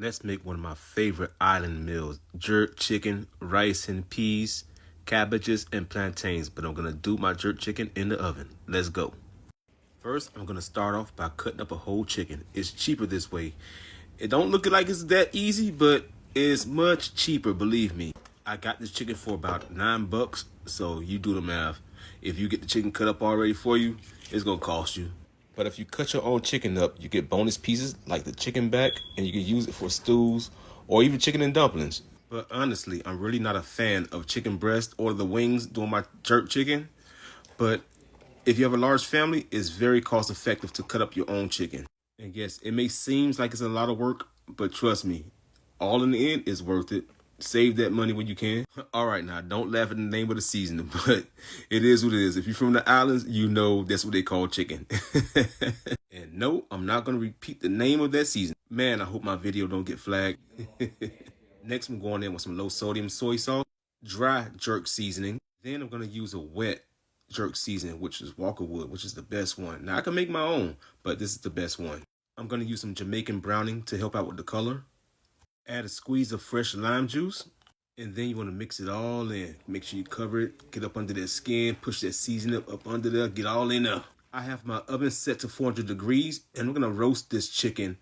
Let's make one of my favorite island meals. Jerk chicken, rice and peas, cabbages, and plantains. But I'm going to do my jerk chicken in the oven. Let's go. First, I'm going to start off by cutting up a whole chicken. It's cheaper this way. It don't look like it's that easy, but it's much cheaper, believe me. I got this chicken for about $9, so you do the math. If you get the chicken cut up already for you, it's going to cost you. But if you cut your own chicken up, you get bonus pieces like the chicken back, and you can use it for stews or even chicken and dumplings. But honestly, I'm really not a fan of chicken breast or the wings doing my jerk chicken. But if you have a large family, it's very cost effective to cut up your own chicken. And yes, it may seem like it's a lot of work, but trust me, all in the end is worth it. Save that money when you can. All right, now, don't laugh at the name of the seasoning, but it is what it is. If you're from the islands, you know that's what they call chicken. And no, I'm not going to repeat the name of that season. Man, I hope my video don't get flagged. Next, I'm going in with some low sodium soy sauce, dry jerk seasoning. Then I'm going to use a wet jerk seasoning, which is Walker Wood, which is the best one. Now, I can make my own, but this is the best one. I'm going to use some Jamaican browning to help out with the color. Add a squeeze of fresh lime juice, and then you want to mix it all in. Make sure you cover it, get up under that skin, push that seasoning up under there, get all in there. I have my oven set to 400 degrees, and we're going to roast this chicken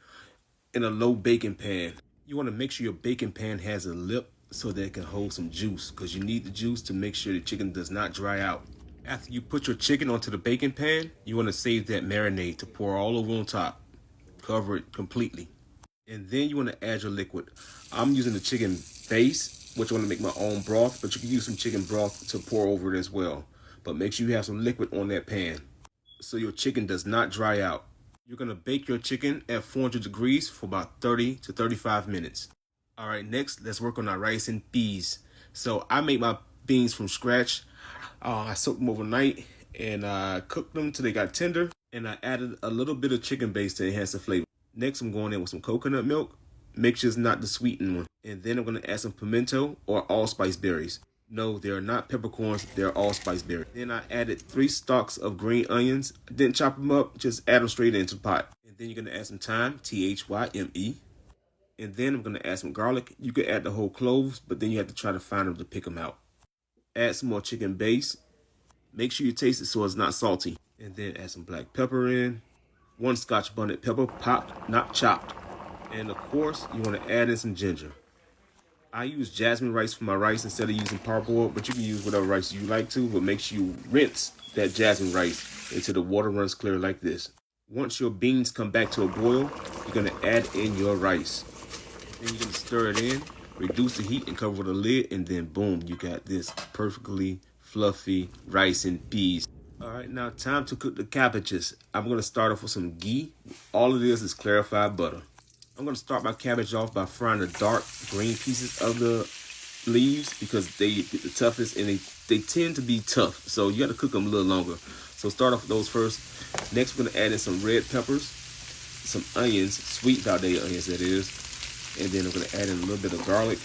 in a low baking pan. You want to make sure your baking pan has a lip so that it can hold some juice, because you need the juice to make sure the chicken does not dry out. After you put your chicken onto the baking pan, you want to save that marinade to pour all over on top. Cover it completely. And then you want to add your liquid. I'm using the chicken base, which I want to make my own broth, but you can use some chicken broth to pour over it as well. But make sure you have some liquid on that pan so your chicken does not dry out. You're going to bake your chicken at 400 degrees for about 30 to 35 minutes. All right, next, let's work on our rice and peas. So I make my beans from scratch. I soaked them overnight and I cooked them till they got tender. And I added a little bit of chicken base to enhance the flavor. Next, I'm going in with some coconut milk. Make sure it's not the sweetened one. And then I'm going to add some pimento or allspice berries. No, they are not peppercorns. They're allspice berries. Then I added 3 stalks of green onions. I didn't chop them up. Just add them straight into the pot. And then you're going to add some thyme, Thyme. And then I'm going to add some garlic. You could add the whole cloves, but then you have to try to find them to pick them out. Add some more chicken base. Make sure you taste it so it's not salty. And then add some black pepper in. 1 Scotch bonnet pepper, popped, not chopped. And of course, you want to add in some ginger. I use jasmine rice for my rice instead of using parboiled, but you can use whatever rice you like to, but make sure you rinse that jasmine rice until the water runs clear like this. Once your beans come back to a boil, you're going to add in your rice. Then you're going to stir it in, reduce the heat and cover with a lid, and then boom, you got this perfectly fluffy rice and peas. All right, now time to cook the cabbages. I'm going to start off with some ghee. All of this is clarified butter. I'm going to start my cabbage off by frying the dark green pieces of the leaves because they get the toughest and they tend to be tough. So you got to cook them a little longer. So start off with those first. Next, we're going to add in some red peppers, some onions, sweet Vidalia onions that is. And then I'm going to add in a little bit of garlic.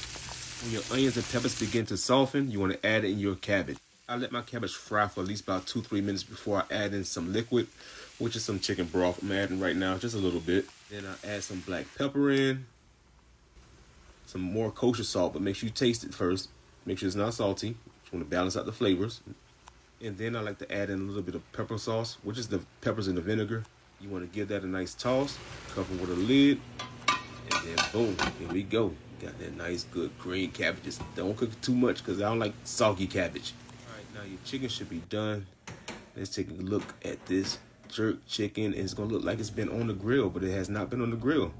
When your onions and peppers begin to soften, you want to add in your cabbage. I let my cabbage fry for at least about 2-3 minutes before I add in some liquid, which is some chicken broth I'm adding right now, just a little bit. Then I add some black pepper in, some more kosher salt, but make sure you taste it first. Make sure it's not salty. Just want to balance out the flavors. And then I like to add in a little bit of pepper sauce, which is the peppers and the vinegar. You want to give that a nice toss, cover with a lid, and then boom, here we go. Got that nice, good green cabbage. Just don't cook it too much because I don't like soggy cabbage. Now your chicken should be done. Let's take a look at this jerk chicken. It's going to look like it's been on the grill, but it has not been on the grill.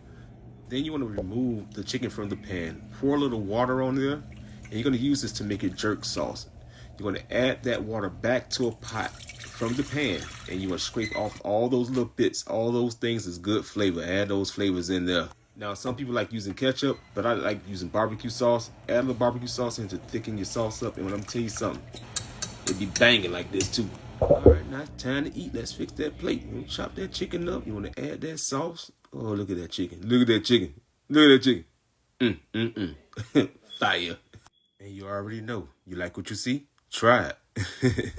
Then you want to remove the chicken from the pan. Pour a little water on there, and you're going to use this to make your jerk sauce. You're going to add that water back to a pot from the pan, and you want to scrape off all those little bits. All those things is good flavor. Add those flavors in there. Now, some people like using ketchup, but I like using barbecue sauce. Add a little barbecue sauce in to thicken your sauce up, and when I'm telling you something, it be banging like this too. All right, now it's time to eat. Let's fix that plate. You want to chop that chicken up. You want to add that sauce. Oh, look at that chicken. Look at that chicken. Look at that chicken. Fire. And you already know. You like what you see? Try it.